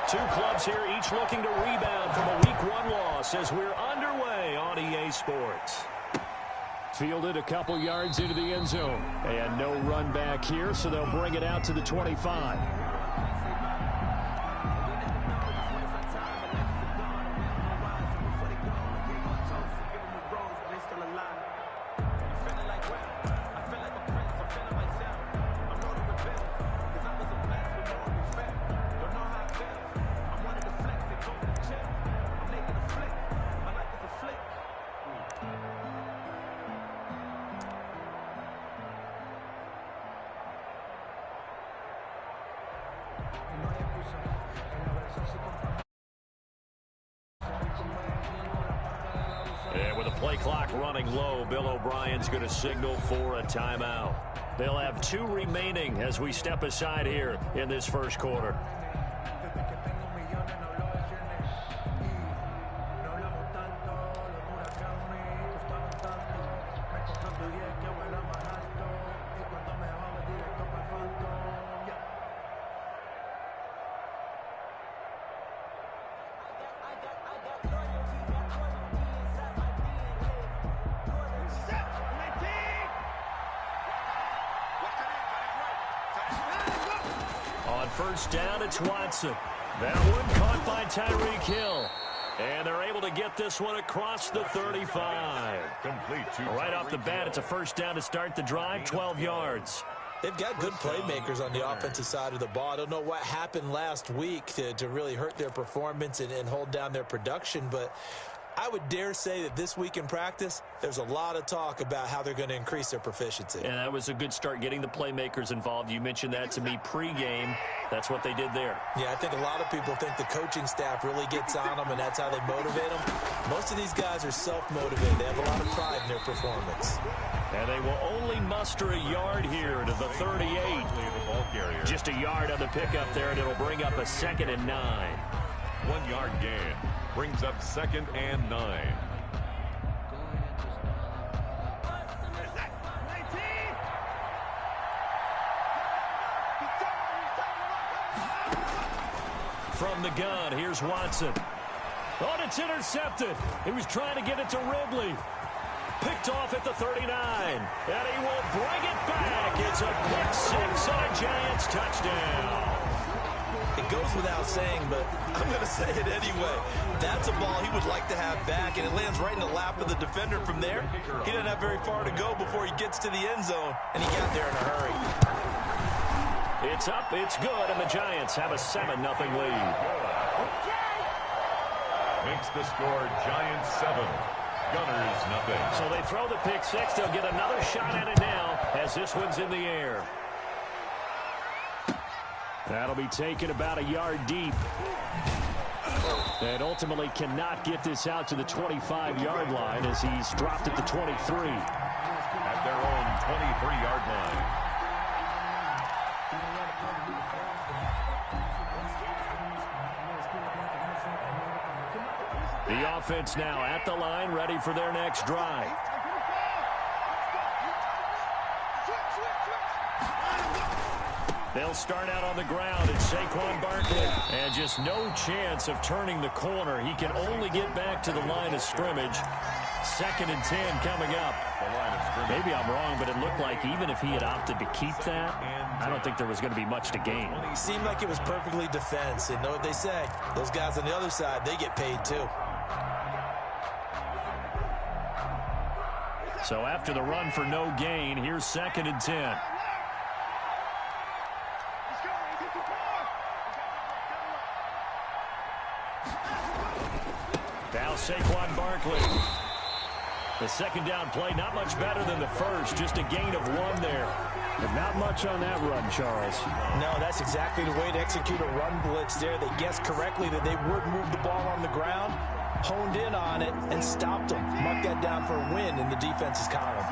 Two clubs here, each looking to rebound from a Week 1 loss as we're underway on EA Sports. Fielded a couple yards into the end zone. And no run back here, so they'll bring it out to the 25. And with the play clock running low, Bill O'Brien's going to signal for a timeout. They'll have 2 remaining as we step aside here in this first quarter. First down, it's Watson. That one caught by Tyreek Hill. And they're able to get this one across the 35. Right off the bat, it's a first down to start the drive, 12 yards. They've got good playmakers on the offensive side of the ball. I don't know what happened last week to really hurt their performance and hold down their production, but I would dare say that this week in practice, there's a lot of talk about how they're going to increase their proficiency. And that was a good start, getting the playmakers involved. You mentioned that to me pregame. That's what they did there. Yeah, I think a lot of people think the coaching staff really gets on them, and that's how they motivate them. Most of these guys are self-motivated. They have a lot of pride in their performance. And they will only muster a yard here to the 38. Just a yard on the pickup there, and it'll bring up a 2nd and 9. 1 yard gain. Brings up 2nd and 9. From the gun, here's Watson. Oh, it's intercepted. He was trying to get it to Ridley. Picked off at the 39. And he will bring it back. It's a pick 6 and a Giants touchdown. It goes without saying, but I'm going to say it anyway. That's a ball he would like to have back, and it lands right in the lap of the defender from there. He doesn't have very far to go before he gets to the end zone, and he got there in a hurry. It's up, it's good, and the Giants have a 7-0 lead. Makes the score Giants 7, Gunners nothing. So they throw the pick 6. They'll get another shot at it now as this one's in the air. That'll be taken about a yard deep. And ultimately cannot get this out to the 25-yard line as he's dropped at the 23. At their own 23-yard line. The offense now at the line, ready for their next drive. They'll start out on the ground. It's Saquon Barkley. And just no chance of turning the corner. He can only get back to the line of scrimmage. 2nd and 10 coming up. Maybe I'm wrong, but it looked like even if he had opted to keep that, I don't think there was going to be much to gain. It seemed like it was perfectly defense. And know what they say? Those guys on the other side, they get paid too. So after the run for no gain, here's 2nd and 10. Now Saquon Barkley. The 2nd down play, not much better than the first. Just a gain of 1 there. And not much on that run, Charles. No, that's exactly the way to execute a run blitz there. They guessed correctly that they would move the ball on the ground, honed in on it, and stopped them. Mark that down for a win in the defense's column.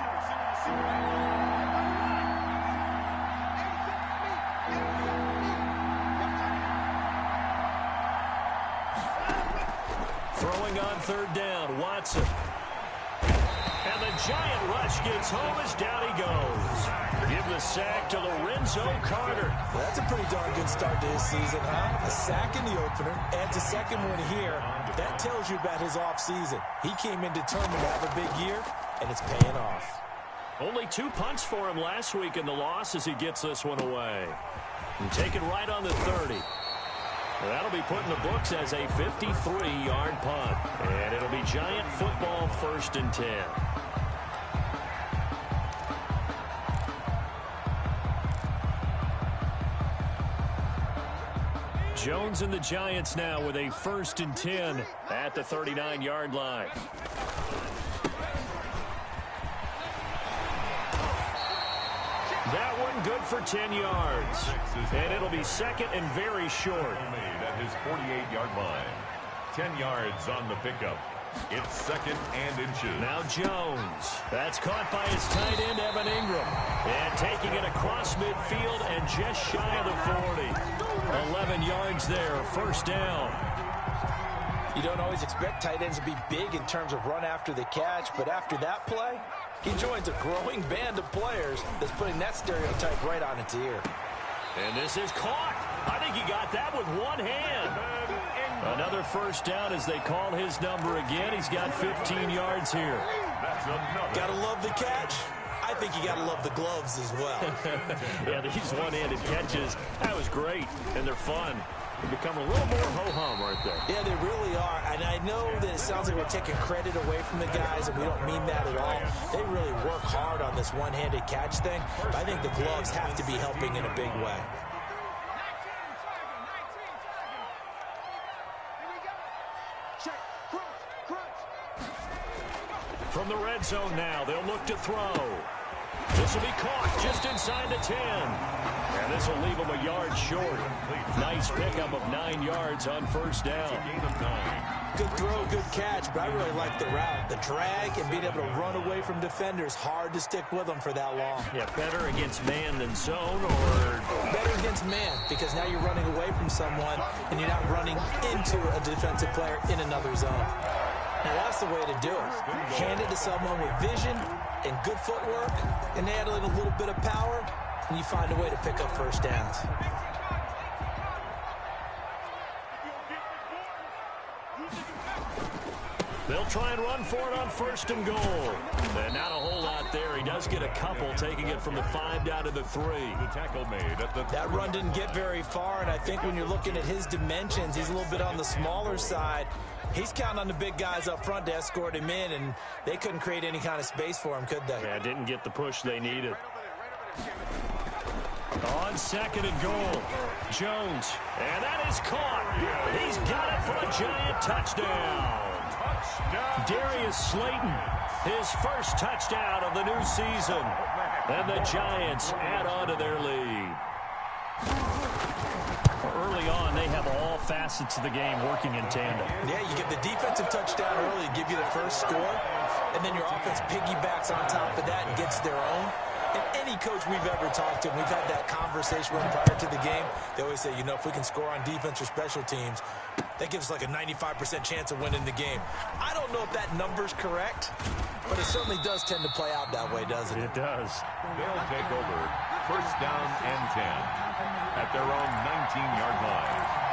Throwing on 3rd down, Watson. And the giant rush gets home as down he goes. Give the sack to Lorenzo Carter. That's a pretty darn good start to his season, huh? A sack in the opener, adds a second one here. That tells you about his offseason. He came in determined to have a big year, and it's paying off. Only 2 punts for him last week in the loss as he gets this one away. And taken right on the 30. That'll be put in the books as a 53-yard punt. And it'll be Giant football 1st and 10. Jones and the Giants now with a 1st and 10 at the 39-yard line. That one good for 10 yards. And it'll be 2nd and very short. Made at his 48-yard line. 10 yards on the pickup. It's 2nd and inches. Now Jones. That's caught by his tight end, Evan Ingram. And taking it across midfield and just shy of the 40. 11 yards there, 1st down. You don't always expect tight ends to be big in terms of run after the catch, but after that play, he joins a growing band of players that's putting that stereotype right on its ear. And this is caught. I think he got that with one hand. Another 1st down as they call his number again. He's got 15 yards here. Gotta love the catch. I think you gotta love the gloves as well. Yeah, these one-handed catches, that was great, and they're fun. They become a little more ho-hum, aren't they? Yeah, they really are. And I know that it sounds like we're taking credit away from the guys, and we don't mean that at all. They really work hard on this one-handed catch thing. But I think the gloves have to be helping in a big way. From the red zone now, they'll look to throw. This will be caught just inside the 10. And this will leave him a yard short. Nice pickup of 9 yards on 1st down. Good throw, good catch, but I really like the route. The drag and being able to run away from defenders, hard to stick with them for that long. Yeah, better against man than zone, or? Better against man, because now you're running away from someone and you're not running into a defensive player in another zone. Now that's the way to do it. Hand it to someone with vision and good footwork, and add in a little bit of power, and you find a way to pick up 1st downs. They'll try and run for it on 1st and goal. And not a whole lot there. He does get a couple, taking it from the 5 down to the 3. The tackle made at the... That run didn't get very far, and I think when you're looking at his dimensions, he's a little bit on the smaller side. He's counting on the big guys up front to escort him in, and they couldn't create any kind of space for him, could they? Yeah, didn't get the push they needed. On 2nd and goal, Jones. And that is caught. He's got it for a Giant touchdown. Darius Slayton, his 1st touchdown of the new season. And the Giants add on to their lead. Early on, they have all facets of the game working in tandem. Yeah, you get the defensive touchdown early, give you the 1st score, and then your offense piggybacks on top of that and gets their own. And any coach we've ever talked to, we've had that conversation with them prior to the game. They always say, you know, if we can score on defense or special teams, that gives us like a 95% chance of winning the game. I don't know if that number's correct, but it certainly does tend to play out that way, doesn't it? It does. They'll take over 1st down and 10 at their own 19-yard line.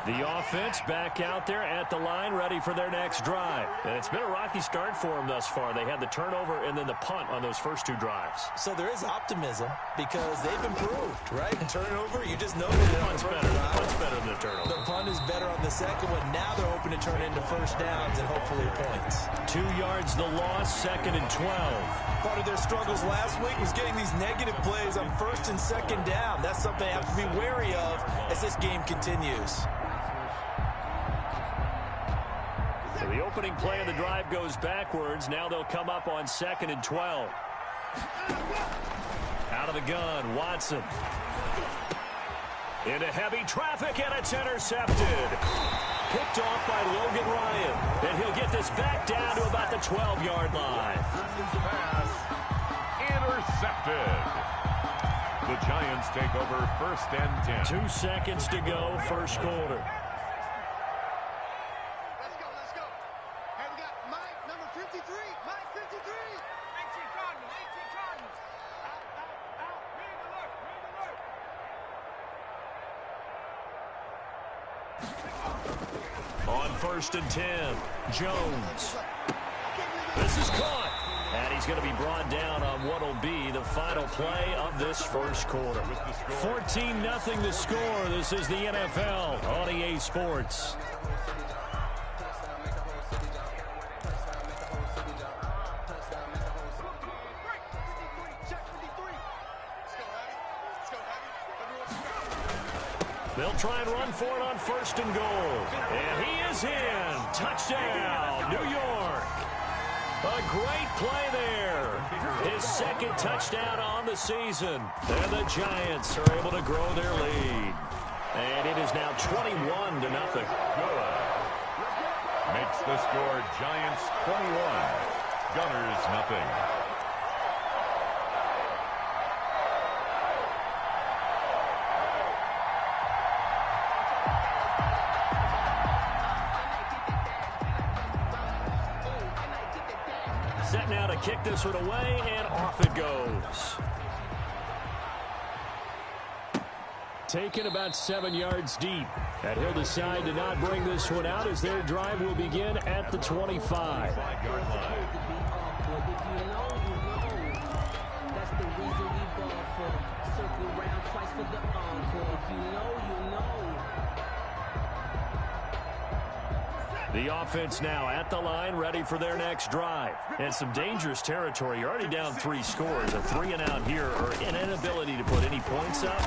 The offense back out there at the line, ready for their next drive. And it's been a rocky start for them thus far. They had the turnover and then the punt on those first 2 drives. So there is optimism because they've improved, right? Turnover, you just know The punt's better. The punt's better than the turnover. The punt is better on the second one. Now they're hoping to turn into 1st downs and hopefully points. 2 yards the loss, 2nd and 12. Part of their struggles last week was getting these negative plays on 1st and 2nd down. That's something they have to be wary of as this game continues. So the opening play of the drive goes backwards. Now they'll come up on 2nd and 12. Out of the gun, Watson. Into heavy traffic, and it's intercepted. Picked off by Logan Ryan. And he'll get this back down to about the 12-yard line. Pass intercepted. The Giants take over 1st and 10. 2 seconds to go, 1st quarter. On 1st and 10, Jones. This is caught. And he's going to be brought down on what will be the final play of this first quarter. 14-0 the score. This is the NFL on EA Sports. They'll try and run for it on 1st and goal. And he is in. Touchdown, New York. A great play there. His second touchdown on the season. And the Giants are able to grow their lead. And it is now 21-0. Good. Makes the score Giants 21, Gunners nothing. Set now to kick this one away, and off it goes. Taken about 7 yards deep. And he'll decide to not bring this one out as their drive will begin at the 25. 5-yard line. That's the reason we ball for. Circle round twice for the encore. If you know, you know. The offense now at the line, ready for their next drive. And some dangerous territory. You're already down 3 scores. A 3-and-out here, or an inability to put any points up.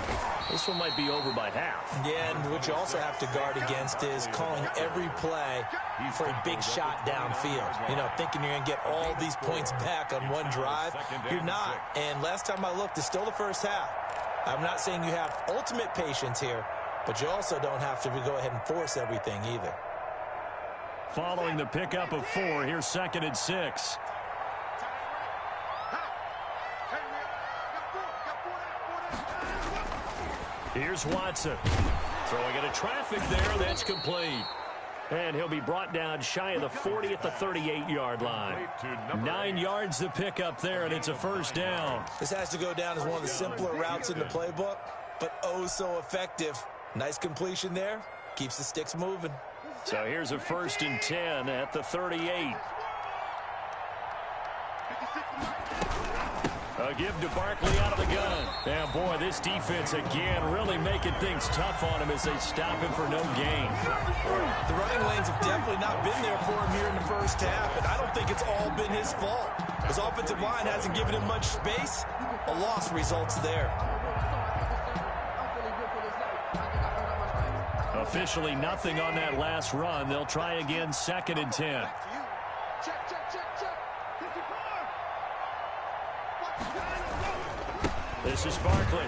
This one might be over by half. Yeah, and what you also have to guard against is calling every play for a big shot downfield. You know, thinking you're going to get all these points back on one drive. You're not. And last time I looked, it's still the first half. I'm not saying you have ultimate patience here, but you also don't have to go ahead and force everything either. Following the pickup of 4, here's 2nd and 6. Here's Watson. Throwing into traffic there, that's complete. And he'll be brought down shy of the 40 at the 38-yard line. 9 yards to pick up there, and it's a first down. This has to go down as one of the simpler routes in the playbook, but oh so effective. Nice completion there. Keeps the sticks moving. So here's a 1st and 10 at the 38. A give to Barkley out of the gun. And boy, this defense again really making things tough on him as they stop him for no gain. The running lanes have definitely not been there for him here in the first half, and I don't think it's all been his fault. His offensive line hasn't given him much space. A loss results there. Officially nothing on that last run. They'll try again, 2nd and 10. This is Barkley.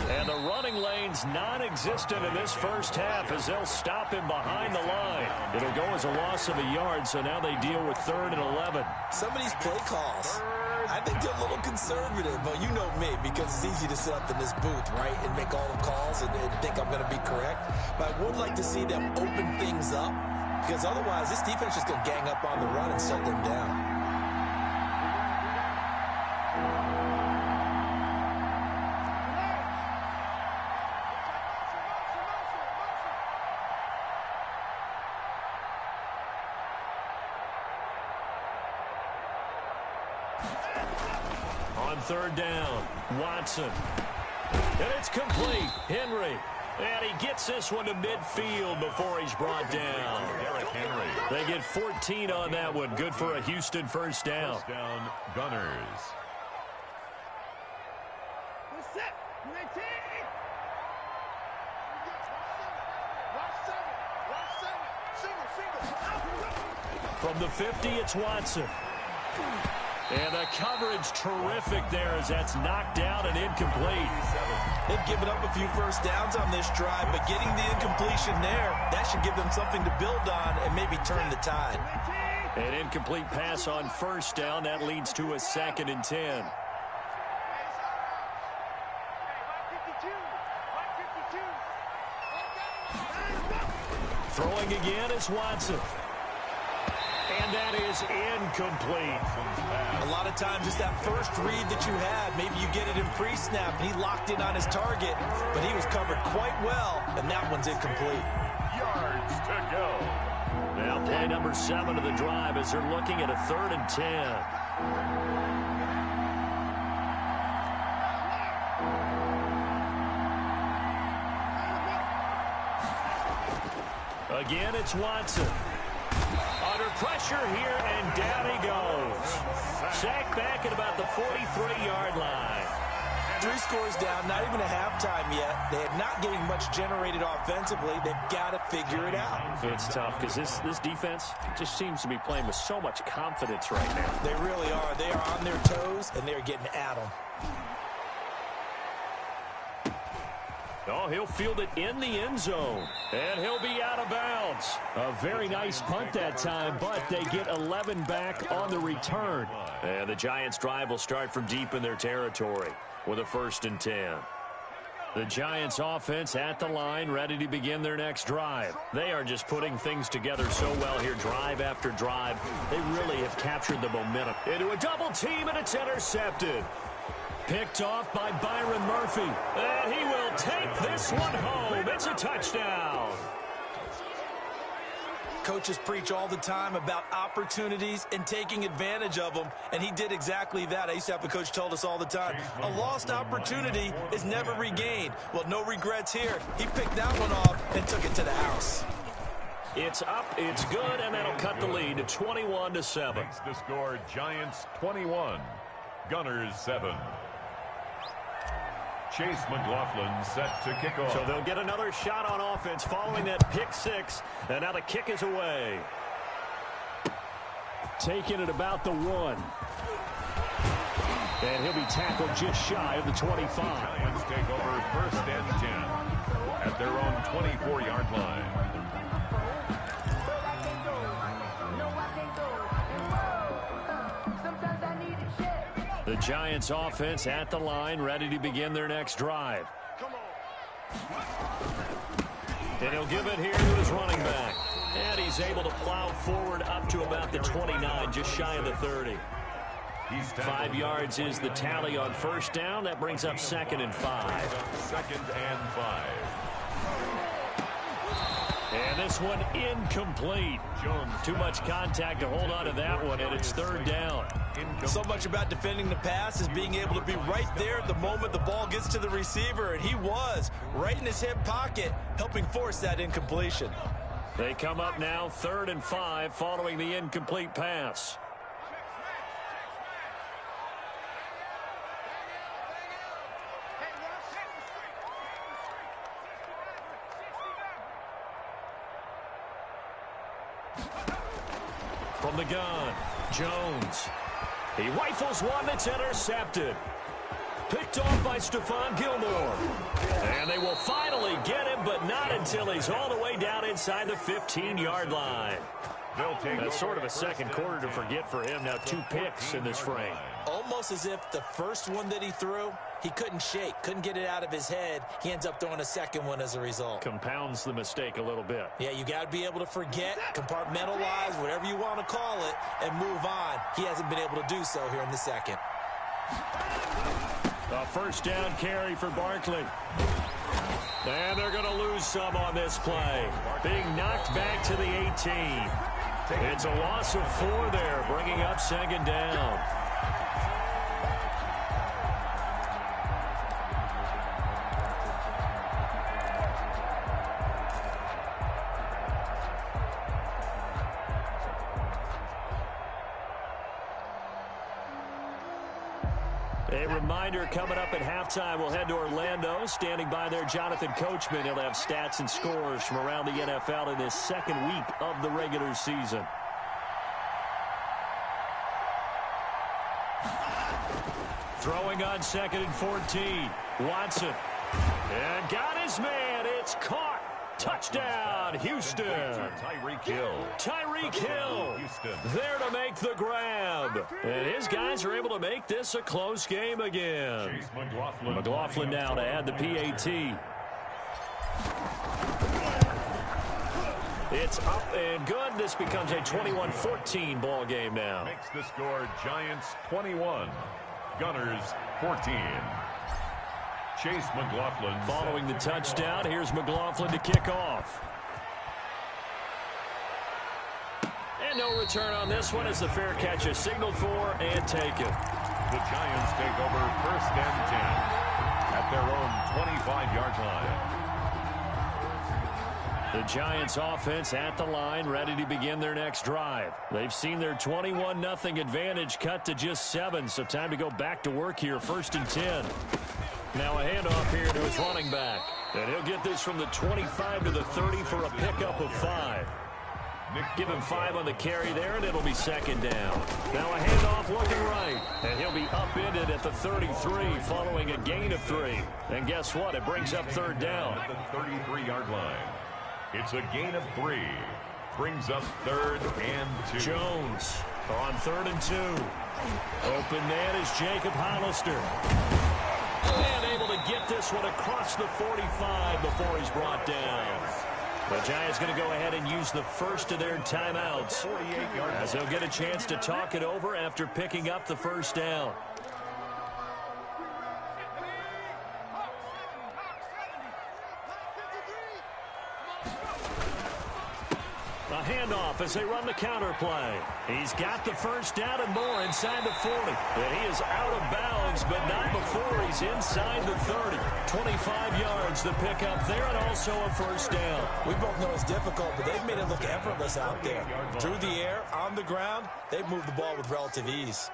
And the running lane's non-existent in this first half as they'll stop him behind the line. It'll go as a loss of a yard, so now they deal with 3rd and 11. Some of these play calls, I think they're a little conservative, but you know me, because it's easy to sit up in this booth, right, and make all the calls and think I'm going to be correct. But I would like to see them open things up, because otherwise this defense is going to gang up on the run and shut them down. On 3rd down, Watson. And it's complete. Henry. And he gets this one to midfield before he's brought down. Henry. They get 14 on that one. Good for a Houston first down. First down, Gunners. From the 50, it's Watson. And the coverage terrific there as that's knocked down and incomplete. They've given up a few first downs on this drive, but getting the incompletion there, that should give them something to build on and maybe turn the tide. An incomplete pass on first down. That leads to a 2nd and 10. Throwing again is Watson. And that is incomplete. A lot of times it's that first read that you had. Maybe you get it in pre-snap, and he locked in on his target, but he was covered quite well, and that one's incomplete. Yards to go. Now play number 7 of the drive as they're looking at a 3rd and 10. Again, it's Watson. Under pressure here, and down he goes. Sacked back at about the 43-yard line. 3 scores down, not even a halftime yet. They are not getting much generated offensively. They've got to figure it out. It's tough because this defense just seems to be playing with so much confidence right now. They really are. They are on their toes, and they're getting at them. Oh, he'll field it in the end zone. And he'll be out of bounds. A very nice punt that time, but they get 11 back on the return. And the Giants' drive will start from deep in their territory with a 1st and 10. The Giants' offense at the line, ready to begin their next drive. They are just putting things together so well here, drive after drive. They really have captured the momentum. Into a double team, and it's intercepted. Picked off by Byron Murphy. And he will take this one home. It's a touchdown. Coaches preach all the time about opportunities and taking advantage of them, and he did exactly that. I used to have a coach told us all the time, a lost opportunity is never regained. Well, no regrets here. He picked that one off and took it to the house. It's up, it's good, and that'll cut the lead to 21-7. Makes the score Giants 21, Gunners 7. Chase McLaughlin set to kick off. So they'll get another shot on offense following that pick 6, and now the kick is away. Taking it about the 1. And he'll be tackled just shy of the 25. Giants take over 1st and 10 at their own 24-yard line. The Giants offense at the line, ready to begin their next drive. And he'll give it here to his running back. And he's able to plow forward up to about the 29, just shy of the 30. 5 yards is the tally on 1st down. That brings up 2nd and 5. 2nd and 5. And this one incomplete. Too much contact to hold on to that one, and it's 3rd down. So much about defending the pass is being able to be right there at the moment the ball gets to the receiver, and he was right in his hip pocket, helping force that incompletion. They come up now 3rd and 5 following the incomplete pass. From the gun, Jones. He rifles one that's intercepted. Picked off by Stephon Gilmore. And they will finally get him, but not until he's all the way down inside the 15-yard line. That's sort of a second quarter to forget for him. Now 2 picks in this frame. Almost as if the first one that he threw, he couldn't shake, couldn't get it out of his head. He ends up throwing a second one as a result. Compounds the mistake a little bit. Yeah, you got to be able to forget, compartmentalize, whatever you want to call it, and move on. He hasn't been able to do so here in the second. A 1st down carry for Barkley. And they're going to lose some on this play. Being knocked back to the 18. It's a loss of 4 there, bringing up 2nd down. A reminder, coming up at halftime, we'll head to Orlando. Standing by there, Jonathan Coachman. He'll have stats and scores from around the NFL in this 2nd week of the regular season. Throwing on 2nd and 14. Watson. And got his man. It's caught. Touchdown, Houston. Tyreek Hill. Tyreek Hill there to make the grab. And his guys are able to make this a close game again. Chase McLaughlin. McLaughlin now to add the PAT. It's up and good. This becomes a 21-14 ball game now. Makes the score Giants 21, Gunners 14. Chase McLaughlin. Following the touchdown, here's McLaughlin to kick off. And no return on this one as the fair catch is signaled for and taken. The Giants take over 1st and 10 at their own 25-yard line. The Giants offense at the line, ready to begin their next drive. They've seen their 21-0 advantage cut to just 7, so time to go back to work here, 1st and 10. Now a handoff here to his running back. And he'll get this from the 25 to the 30 for a pickup of 5. Give him 5 on the carry there, and it'll be 2nd down. Now a handoff looking right. And he'll be upended at the 33 following a gain of 3. And guess what? It brings up 3rd down. At the 33-yard line. It's a gain of 3. Brings up 3rd and 2. Jones on 3rd and 2. Open man is Jacob Hollister. And able to get this one across the 45 before he's brought down. The Giants going to go ahead and use the first of their timeouts as they'll get a chance to talk it over after picking up the 1st down. A handoff as they run the counter play. He's got the 1st down and more inside the 40. And he is out of bounds, but not before he's inside the 30. 25 yards the pickup there, and also a 1st down. We both know it's difficult, but they've made it look effortless out there. Through the air, on the ground, they've moved the ball with relative ease.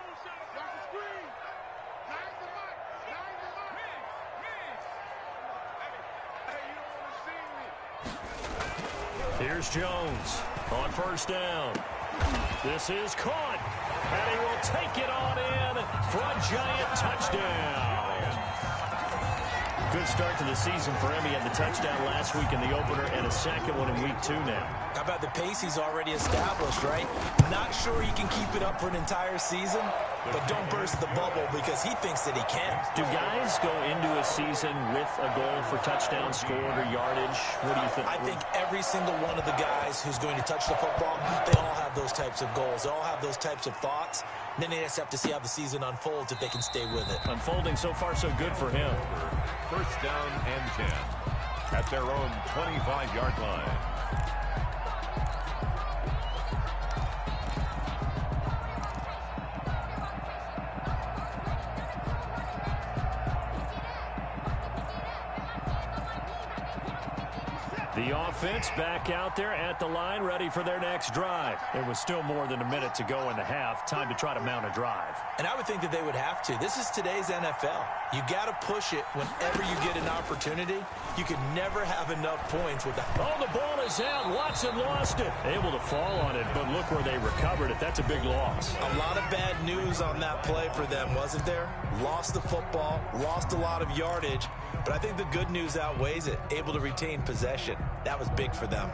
Here's Jones on 1st down. This is caught, and he will take it on in for a Giant touchdown. Good start to the season for him. He had the touchdown last week in the opener and a 2nd one in week 2 now. How about the pace he's already established, right? Not sure he can keep it up for an entire season, but don't burst the bubble because he thinks that he can. Do guys go into a season with a goal for touchdown scored or yardage? What do you think? I think every single one of the guys who's going to touch the football, they all have those types of goals. They all have those types of thoughts. And then they just have to see how the season unfolds if they can stay with it. Unfolding so far so good for him. 1st down and 10 at their own 25-yard line. The offense back out there at the line, ready for their next drive. There was still more than a minute to go in the half. Time to try to mount a drive. And I would think that they would have to. This is today's NFL. You got to push it whenever you get an opportunity. You can never have enough points with that. Oh, the ball is out. Watson lost it. Able to fall on it, but look where they recovered it. That's a big loss. A lot of bad news on that play for them, wasn't there? Lost the football, lost a lot of yardage, but I think the good news outweighs it. Able to retain possession. That was big for them.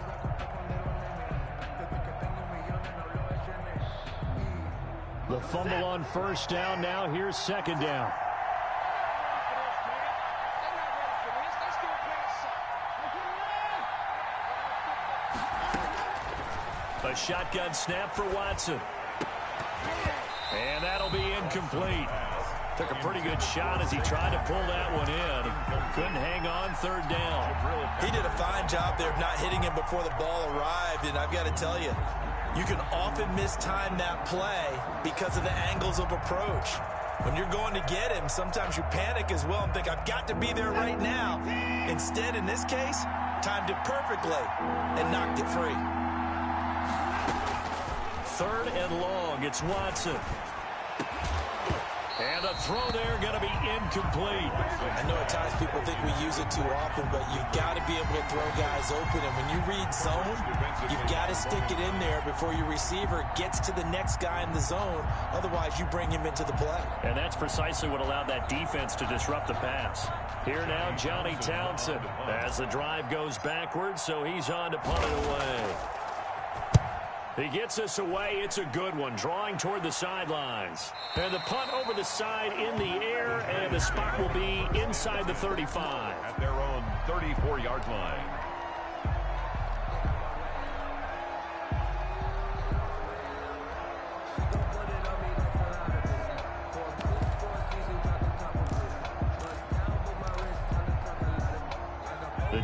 The fumble on 1st down. Now here's 2nd down. A shotgun snap for Watson. And that'll be incomplete. Took a pretty good shot as he tried to pull that one in. Couldn't hang on 3rd down. He did a fine job there of not hitting him before the ball arrived, and I've got to tell you, you can often mistime that play because of the angles of approach. When you're going to get him, sometimes you panic as well and think, I've got to be there right now. Instead, in this case, timed it perfectly and knocked it free. 3rd and long. It's Watson. And the throw there going to be incomplete. I know at times people think we use it too often, but you've got to be able to throw guys open. And when you read zone, you've got to stick it in there before your receiver gets to the next guy in the zone. Otherwise, you bring him into the play. And that's precisely what allowed that defense to disrupt the pass. Here now, Johnny Townsend as the drive goes backwards, so he's on to punt it away. He gets us away. It's a good one. Drawing toward the sidelines. And the punt over the side in the air, and the spot will be inside the 35. At their own 34-yard line.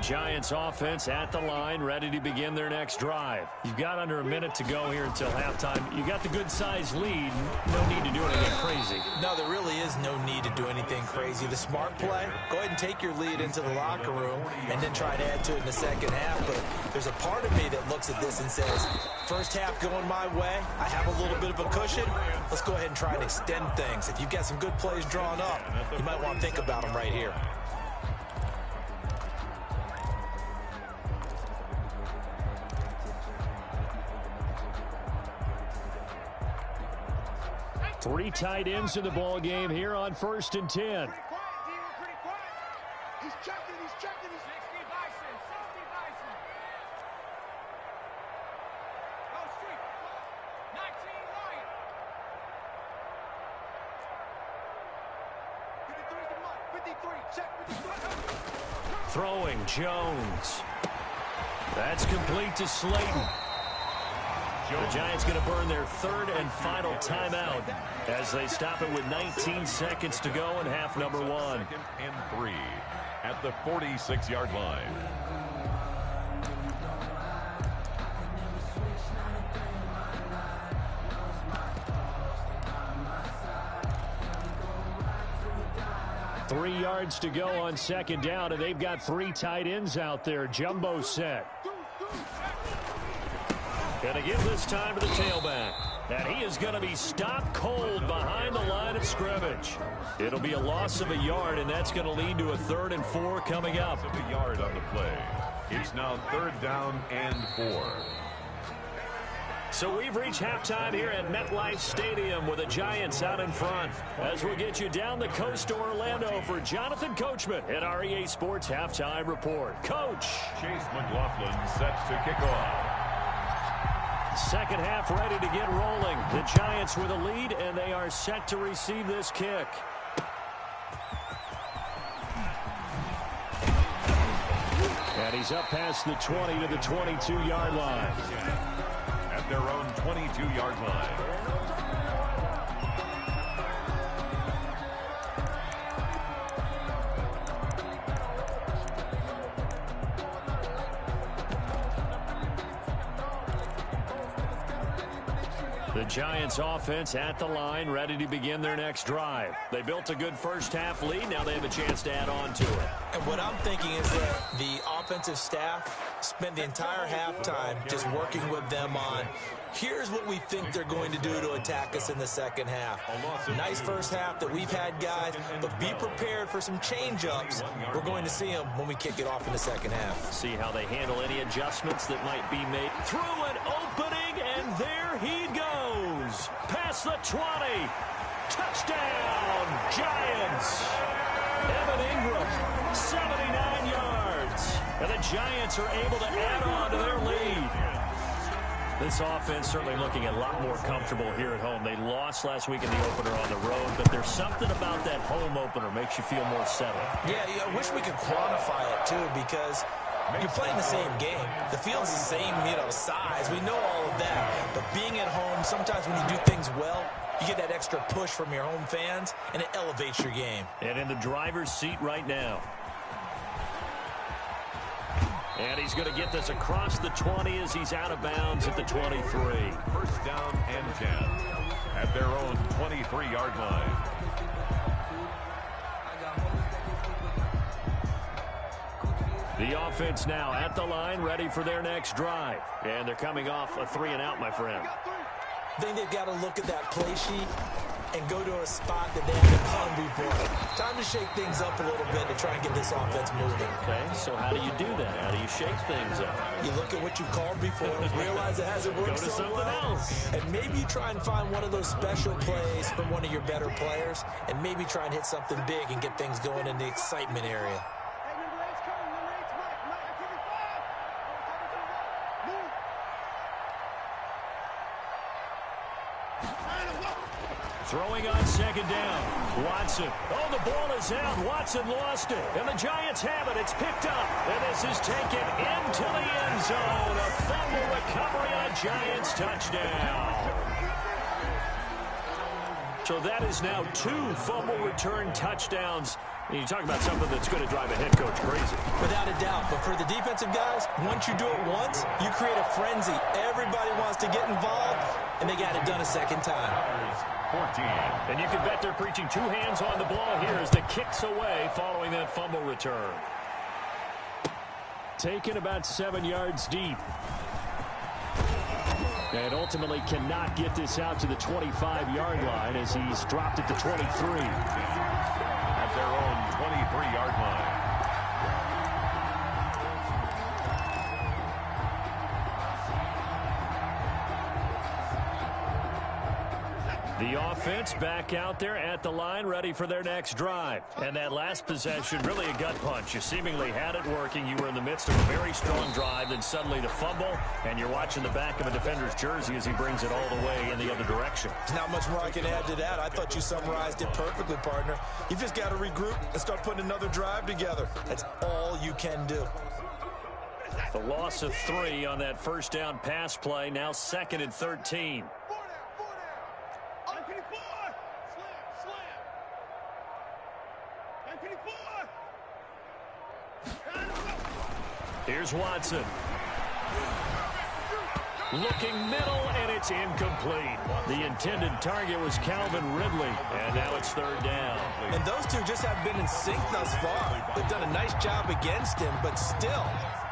Giants offense at the line, ready to begin their next drive. You've got under a minute to go here until halftime. You got the good-sized lead. No need to do anything crazy. No, there really is no need to do anything crazy. The smart play, go ahead and take your lead into the locker room and then try to add to it in the second half. But there's a part of me that looks at this and says, first half going my way, I have a little bit of a cushion. Let's go ahead and try and extend things. If you've got some good plays drawn up, you might want to think about them right here. Three tight ends in the ball game here on 1st and 10. He's checking. 60 Bison. Go street. 19 Lion. 53 to Mike. 53. Check 53. Throwing Jones. That's complete to Slayton. The Giants going to burn their third and final timeout as they stop it with 19 seconds to go in half number 1. 2nd and 3 at the 46-yard line. Three yards to go on 2nd down, and they've got 3 tight ends out there. Jumbo set. Going to give this time to the tailback. And he is going to be stopped cold behind the line of scrimmage. It'll be a loss of a yard, and that's going to lead to a 3rd and 4 coming up. Loss of a yard on the play. It's now 3rd down and 4. So we've reached halftime here at MetLife Stadium with the Giants out in front. As we'll get you down the coast to Orlando for Jonathan Coachman at our EA Sports Halftime Report. Coach. Chase McLaughlin sets to kick off. Second half ready to get rolling. The Giants with a lead, and they are set to receive this kick. And he's up past the 20 to the 22-yard line. At their own 22-yard line. The Giants offense at the line, ready to begin their next drive. They built a good first half lead. Now they have a chance to add on to it. And what I'm thinking is that the offensive staff spent the entire halftime just working with them on, here's what we think they're going to do to attack us in the second half. Nice first half that we've had, guys, but be prepared for some change-ups. We're going to see them when we kick it off in the second half. See how they handle any adjustments that might be made. Through an opening, and there he goes. Past the 20. Touchdown, Giants. Evan Ingram, 79 yards. And the Giants are able to add on to their lead. This offense certainly looking a lot more comfortable here at home. They lost last week in the opener on the road, but there's something about that home opener makes you feel more settled. Yeah, I wish we could quantify it, too, because you're playing the same game. The field's the same, size. We know all of that. But being at home, sometimes when you do things well, you get that extra push from your home fans, and it elevates your game. And in the driver's seat right now. And he's going to get this across the 20 as he's out of bounds at the 23. First down and 10 at their own 23-yard line. The offense now at the line, ready for their next drive. And they're coming off a 3-and-out, my friend. I think they've got to look at that play sheet and go to a spot that they haven't done before. Time to shake things up a little bit to try and get this offense moving. Okay, so how do you do that? How do you shake things up? You look at what you called before, realize it hasn't worked Go to so something well, else. and maybe you try and find one of those special plays from one of your better players, and maybe try and hit something big and get things going in the excitement area. Throwing on second down. Watson. Oh, the ball is out. Watson lost it. And the Giants have it. It's picked up. And this is taken into the end zone. A fumble recovery on a Giants touchdown. So that is now 2 fumble return touchdowns. And you talk about something that's going to drive a head coach crazy. Without a doubt. But for the defensive guys, once you do it once, you create a frenzy. Everybody wants to get involved, and they got it done a second time. 14. And you can bet they're preaching 2 hands on the ball here as the kick's away following that fumble return. Taken about 7 yards deep. And ultimately cannot get this out to the 25-yard line as he's dropped at the 23. At their own 23-yard line. The offense back out there at the line, ready for their next drive. And that last possession, really a gut punch. You seemingly had it working. You were in the midst of a very strong drive, then suddenly the fumble, and you're watching the back of a defender's jersey as he brings it all the way in the other direction. There's not much more I can add to that. I thought you summarized it perfectly, partner. You just got to regroup and start putting another drive together. That's all you can do. The loss of 3 on that first down pass play, now 2nd and 13. Here's Watson. Looking middle, and it's incomplete. The intended target was Calvin Ridley, and now it's 3rd down. And those two just have been in sync thus far. They've done a nice job against him, but still,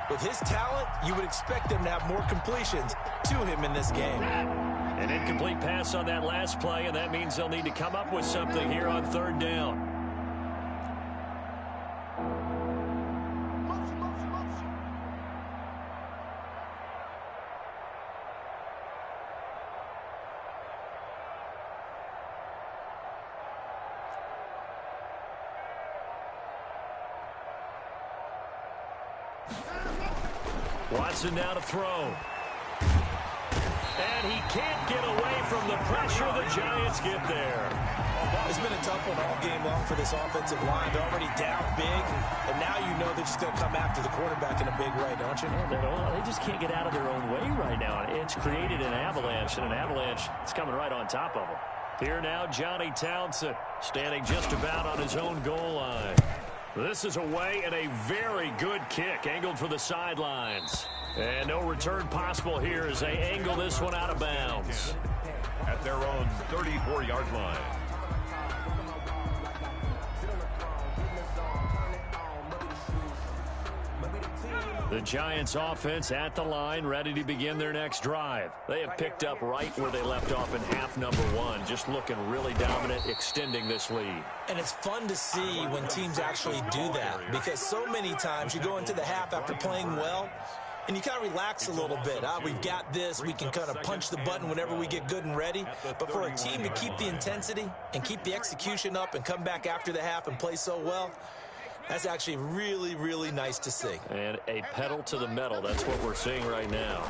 with his talent, you would expect them to have more completions to him in this game. An incomplete pass on that last play, and that means they'll need to come up with something here on 3rd down. Watson now to throw. And he can't get away from the pressure. The Giants get there. It's been a tough one all game long for this offensive line. They're already down big, and now you know they're just going to come after the quarterback in a big way, don't you? Yeah, they just can't get out of their own way right now. It's created an avalanche, and an avalanche is coming right on top of them. Here now, Johnny Townsend standing just about on his own goal line. This is away and a very good kick angled for the sidelines. And no return possible here as they angle this one out of bounds. At their own 34-yard line. The Giants offense at the line, ready to begin their next drive. They have picked up right where they left off in half number 1, just looking really dominant, extending this lead. And it's fun to see when teams actually do that, because so many times you go into the half after playing well, and you kind of relax a little bit. We've got this. We can kind of punch the button whenever we get good and ready. But for a team to keep the intensity and keep the execution up and come back after the half and play so well, that's actually really, really nice to see. And a pedal to the metal. That's what we're seeing right now.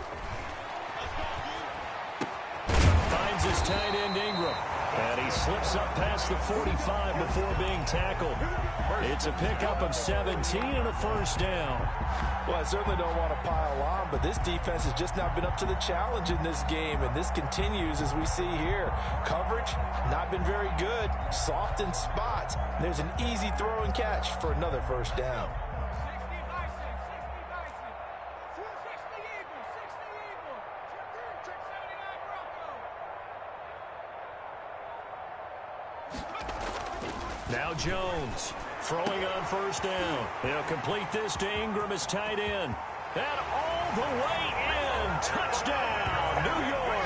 Finds his tight end Ingram. And he slips up past the 45 before being tackled. It's a pickup of 17 and a first down. Well, I certainly don't want to pile on, but this defense has just not been up to the challenge in this game, and this continues as we see here. Coverage, not been very good. Soft in spots. There's an easy throw and catch for another first down. Now Jones throwing on first down. They'll complete this to Ingram as tight end. And all the way in. Touchdown, New York.